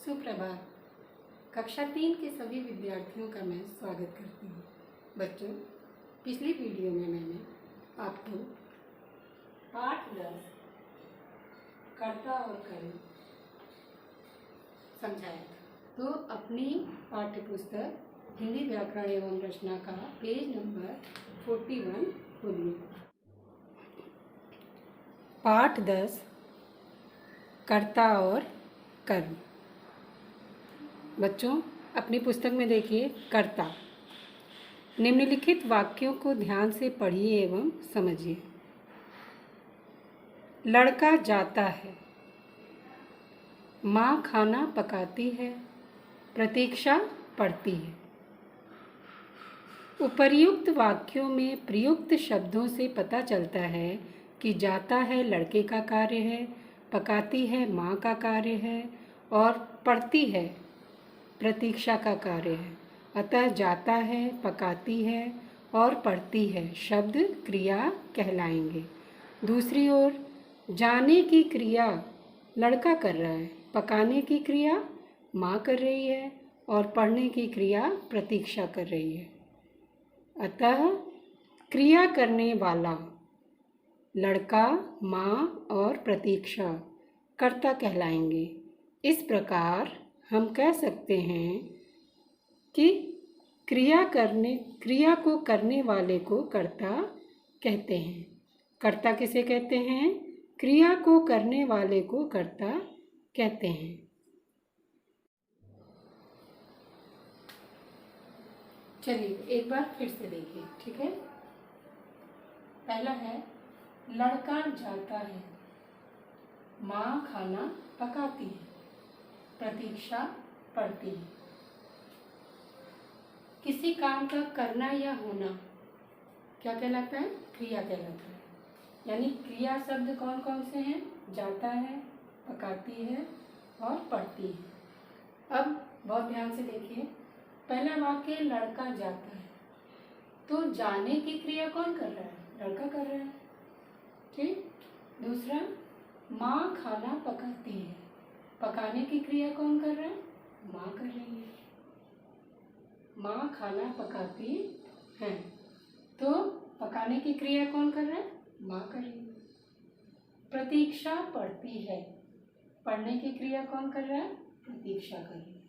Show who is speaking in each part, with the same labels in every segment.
Speaker 1: सुप्रभात। कक्षा 3 के सभी विद्यार्थियों का मैं स्वागत करती हूँ। बच्चों, पिछली वीडियो में मैंने आपको पाठ 10 कर्ता और कर्म समझाया था। तो अपनी पाठ्यपुस्तक हिंदी व्याकरण एवं रचना का पेज नंबर 41 खोलिए। पाठ 10 कर्ता और कर्म। बच्चों, अपनी पुस्तक में देखिए कर्ता। निम्नलिखित वाक्यों को ध्यान से पढ़िए एवं समझिए। लड़का जाता है, माँ खाना पकाती है, प्रतीक्षा पड़ती है। उपर्युक्त वाक्यों में प्रयुक्त शब्दों से पता चलता है कि जाता है लड़के का कार्य है, पकाती है माँ का कार्य है और पड़ती है प्रतीक्षा का कार्य है। अतः जाता है, पकाती है और पढ़ती है शब्द क्रिया कहलाएंगे। दूसरी ओर जाने की क्रिया लड़का कर रहा है, पकाने की क्रिया माँ कर रही है और पढ़ने की क्रिया प्रतीक्षा कर रही है। अतः क्रिया करने वाला लड़का, माँ और प्रतीक्षा कर्ता कहलाएंगे। इस प्रकार हम कह सकते हैं कि क्रिया को करने वाले को कर्ता कहते हैं। कर्ता किसे कहते हैं? क्रिया को करने वाले को कर्ता कहते हैं। चलिए एक बार फिर से देखिए, ठीक है। पहला है लड़का जाता है, माँ खाना पकाती है, प्रतीक्षा पड़ती है। किसी काम का करना या होना क्या कहलाता है? क्रिया कहलाता है। यानी क्रिया शब्द कौन कौन से हैं? जाता है, पकाती है और पढ़ती है। अब बहुत ध्यान से देखिए, पहला वाक्य लड़का जाता है, तो जाने की क्रिया कौन कर रहा है? लड़का कर रहा है, ठीक। दूसरा, माँ खाना पकाती है, पकाने की क्रिया कौन कर रहा है? माँ कर रही है। माँ खाना पकाती है, तो पकाने की क्रिया कौन कर रहा है? माँ कर रही है। प्रतीक्षा पड़ती है, पढ़ने की क्रिया कौन कर रहा है? प्रतीक्षा कर रही है।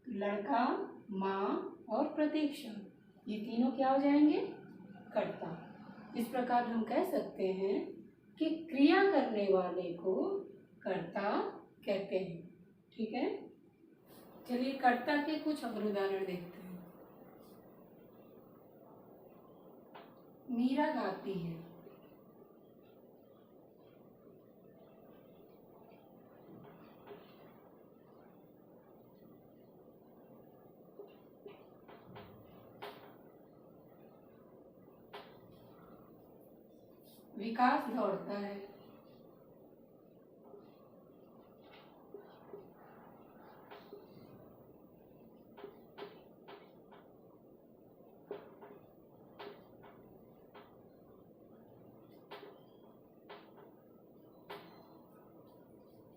Speaker 1: लड़का, माँ और प्रतीक्षा, ये तीनों क्या हो जाएंगे? कर्ता। इस प्रकार हम कह सकते हैं कि क्रिया करने वाले को कर्ता कहते हैं, ठीक है। चलिए कर्ता के कुछ और उदाहरण देखते हैं। मीरा गाती है, विकास दौड़ता है,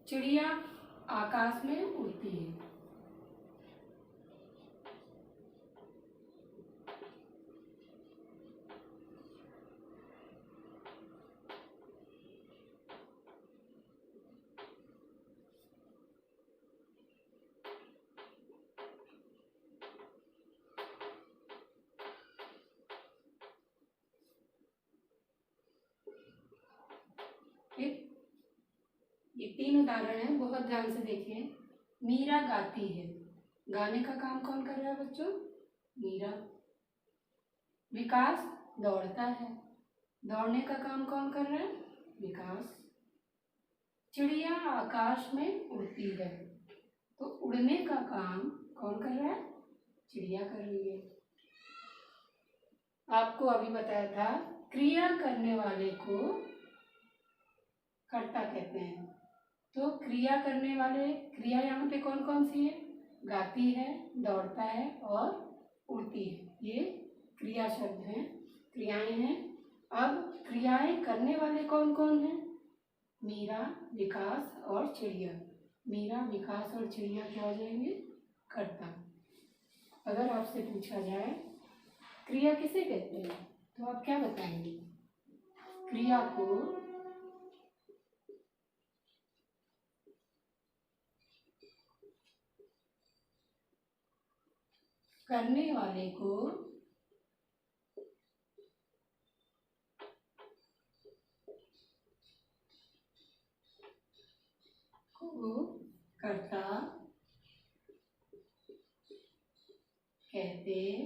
Speaker 1: चिड़िया आकाश में उड़ती है, ठीक। ये तीन उदाहरण हैं, बहुत ध्यान से देखिए। मीरा गाती है, गाने का काम कौन कर रहा है बच्चों? मीरा। विकास दौड़ता है, दौड़ने का काम कौन कर रहा है? विकास। चिड़िया आकाश में उड़ती है, तो उड़ने का काम कौन कर रहा है? चिड़िया कर रही है। आपको अभी बताया था क्रिया करने वाले को कर्ता कहते हैं। तो क्रिया करने वाले, क्रिया यहाँ पे कौन कौन सी है? गाती है, दौड़ता है और उड़ती है। ये क्रिया शब्द हैं, क्रियाएं हैं। अब क्रियाएं करने वाले कौन कौन हैं? मीरा, विकास और चिड़िया। मीरा, विकास और चिड़िया क्या हो जाएंगे? कर्ता। अगर आपसे पूछा जाए क्रिया किसे कहते हैं तो आप क्या बताएंगे? क्रिया को करने वाले को कर्ता कहते हैं।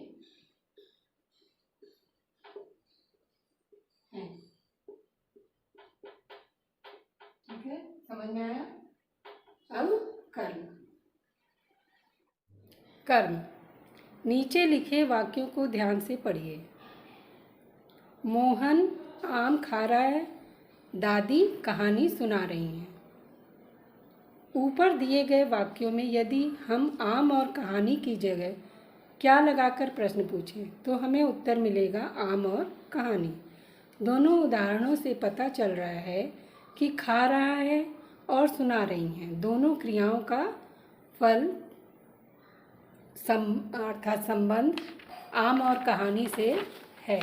Speaker 1: ठीक है, समझ में आया? अब कर्म। कर्म। नीचे लिखे वाक्यों को ध्यान से पढ़िए। मोहन आम खा रहा है, दादी कहानी सुना रही हैं। ऊपर दिए गए वाक्यों में यदि हम आम और कहानी की जगह क्या लगाकर प्रश्न पूछें तो हमें उत्तर मिलेगा आम और कहानी। दोनों उदाहरणों से पता चल रहा है कि खा रहा है और सुना रही हैं दोनों क्रियाओं का फल अर्थात संबंध आम और कहानी से है।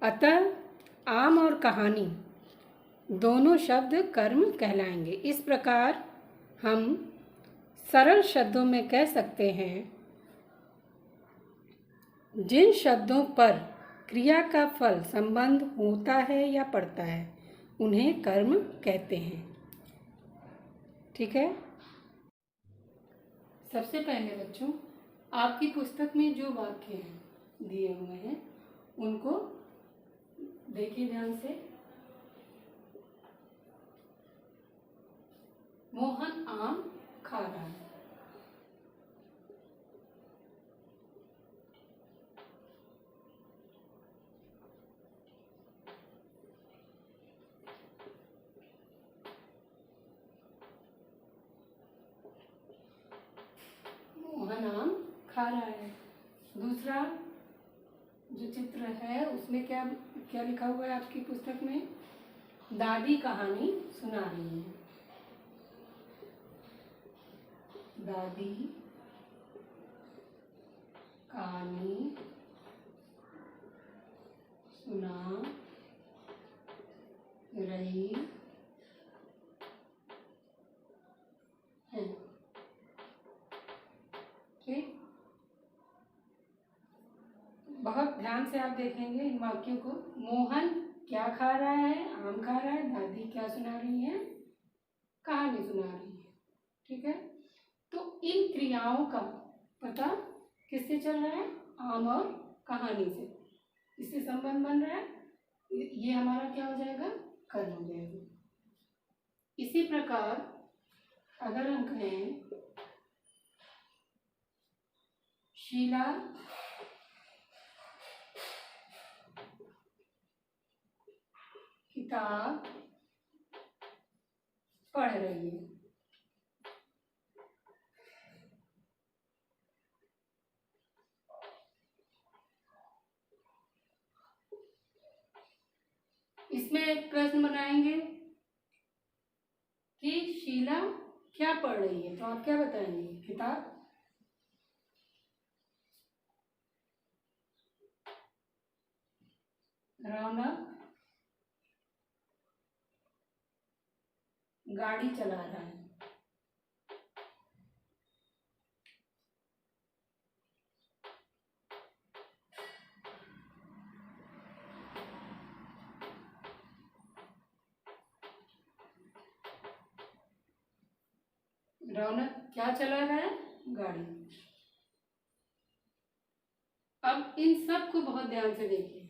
Speaker 1: अतः आम और कहानी दोनों शब्द कर्म कहलाएंगे। इस प्रकार हम सरल शब्दों में कह सकते हैं जिन शब्दों पर क्रिया का फल संबंध होता है या पड़ता है उन्हें कर्म कहते हैं। ठीक है, सबसे पहले बच्चों आपकी पुस्तक में जो वाक्य हैं दिए हुए हैं उनको देखिए ध्यान से। मोहन आम खा रहा है। मोहन आम खा रहा है। दूसरा जो चित्र है उसमें क्या क्या लिखा हुआ है आपकी पुस्तक में? दादी कहानी सुना रही है। दादी कहानी सुना रही है। ठीक, बहुत ध्यान से आप देखेंगे इन वाक्यों को। मोहन क्या खा रहा है? आम खा रहा है। दादी क्या सुना रही है? कहानी सुना रही है। ठीक है, तो इन क्रियाओं का पता किससे चल रहा है? आम और कहानी से। इससे संबंध बन रहा है, ये हमारा क्या हो जाएगा? कर्म हो जाएगा। इसी प्रकार अगर हम कहें शीला किताब पढ़ रही है। इसमें एक प्रश्न बनाएंगे कि शीला क्या पढ़ रही है, तो आप क्या बताएंगे? किताब। रौनक गाड़ी चला रहा है। रौनक क्या चला रहा है? गाड़ी। अब इन सब को बहुत ध्यान से देखिए।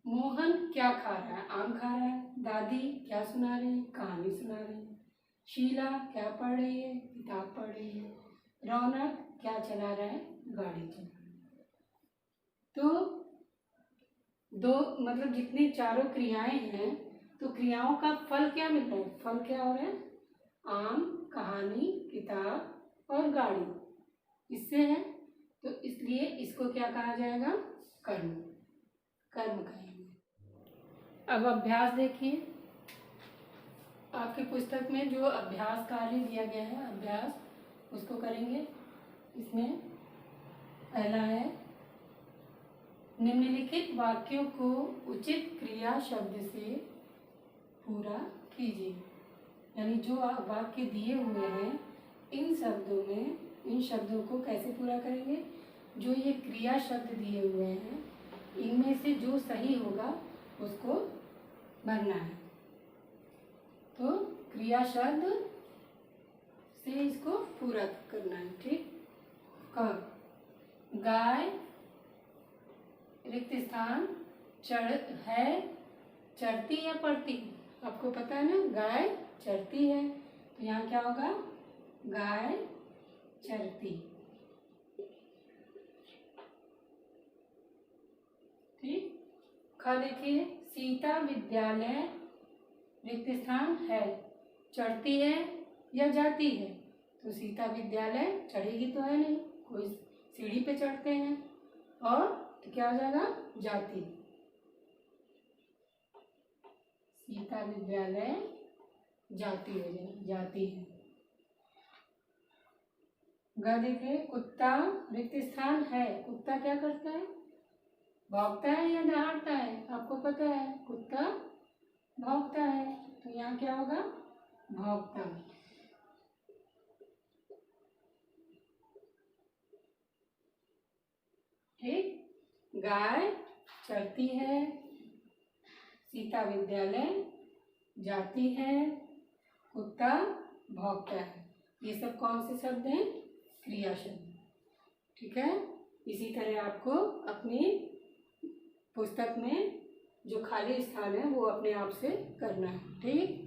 Speaker 1: मोहन क्या खा रहा है? आम खा रहा है। दादी क्या सुना रही है? कहानी सुना रही है। शीला क्या पढ़ रही है? किताब पढ़ रही है। रौनक क्या चला रहा है? गाड़ी चला रहा है। तो दो मतलब जितनी चारों क्रियाएं हैं तो क्रियाओं का फल क्या मिल रहा है? फल क्या हो रहा है? आम, कहानी, किताब और गाड़ी। इससे है तो इसलिए इसको क्या कहा जाएगा? कर्म। कर्म कहेंगे। अब अभ्यास देखिए, आपकी पुस्तक में जो अभ्यास कार्य दिया गया है, अभ्यास उसको करेंगे। इसमें पहला है, निम्नलिखित वाक्यों को उचित क्रिया शब्द से पूरा कीजिए। यानी जो वाक्य दिए हुए हैं, इन शब्दों में, इन शब्दों को कैसे पूरा करेंगे? जो ये क्रिया शब्द दिए हुए हैं, इनमें से जो सही होगा उसको भरना है। तो क्रिया शब्द से इसको पूरा करना है। ठीक। कब? गाय रिक्त स्थान चरती या पड़ती? आपको पता है ना, गाय चरती है, तो यहाँ क्या होगा? गाय चरती। ठीक। ख देखिए, सीता विद्यालय रिक्त स्थान है, चढ़ती है या जाती है? तो सीता विद्यालय चढ़ेगी तो है नहीं, कोई सीढ़ी पे चढ़ते हैं, और तो क्या हो जाएगा? जाती। सीता विद्यालय जाती हो जाएगी, जाती है। ग देखिए, कुत्ता रिक्त स्थान है, कुत्ता क्या करता है? भौंकता है या दहाड़ता है? आपको पता है, कुत्ता भौंकता है, तो यहाँ क्या होगा? भौंकता। ठीक। गाय चरती है, सीता विद्यालय जाती है, कुत्ता भौंकता है। ये सब कौन से शब्द हैं? क्रिया शब्द। ठीक है। इसी तरह आपको अपनी पुस्तक में जो खाली स्थान है वो अपने आप से करना है। ठीक।